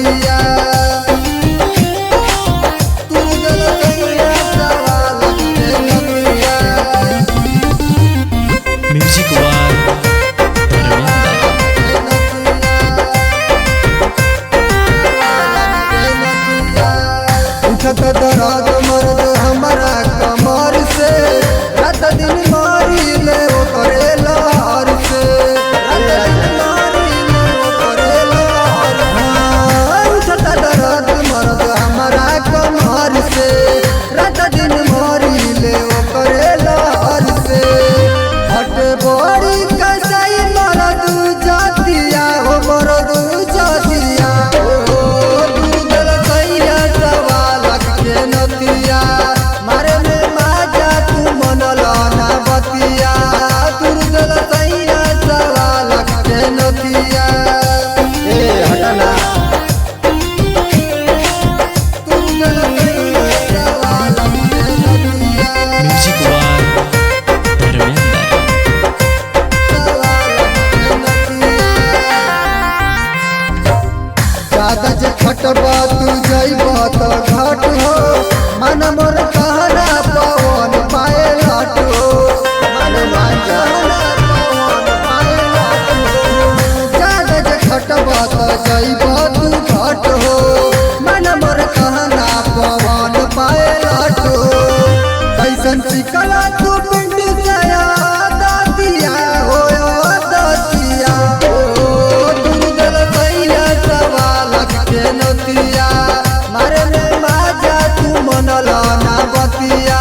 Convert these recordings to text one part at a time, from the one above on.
नथिया म्यूजिक वन उठत दर्द मर्द हमारा कमर से रात दिन मारी ले वो करे लहर से उठत दर्द मर्द हमारा कमर से रात दिन मारी ले वो करे लहर से हट बड़ी कसाई मर्द जातिया हो मर्द जातिया नथिया मारे में माजा तू मनल ना बतिया दुर्गल सैया सवाल के नथिया ए हटना दुर्गल सैया सवाल के नथिया म्यूजिक वन ज्यादा जे खटबा तू जइबा त घाट हो मन मोर कहना पवन पाए लाट हो मन मांजा पवन पाए लाट हो ज्यादा जे खटबा त जइबा तू घाट हो मन मोर कहना पवन पाए लाट हो कैसन सिकला तू पिंड सया दातिया हो दातिया नथिया मारे में माजा तू मनल ना बतिया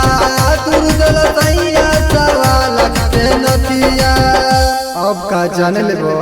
दुर्गल सैया सवाल के नथिया अब का जाने लेबो।